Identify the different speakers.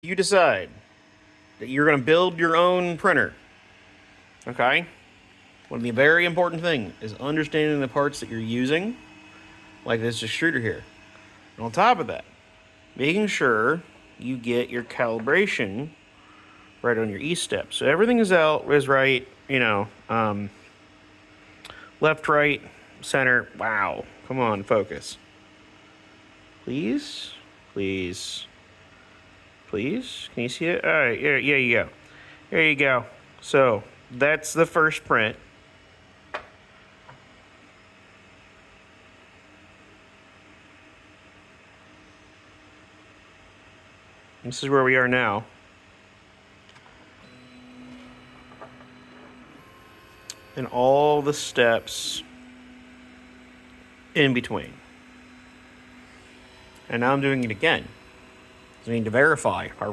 Speaker 1: You decide that you're going to build your own printer. Okay? One of the very important things is understanding the parts that you're using, like this extruder here. And on top of that, making sure you get your calibration right on your E-step. So everything is right, left, right, center. Wow. Come on, focus. Please? Please? Please? Can you see it? All right, yeah, you go. There you go. So that's the first print. This is where we are now. And all the steps in between. And now I'm doing it again. I need to verify our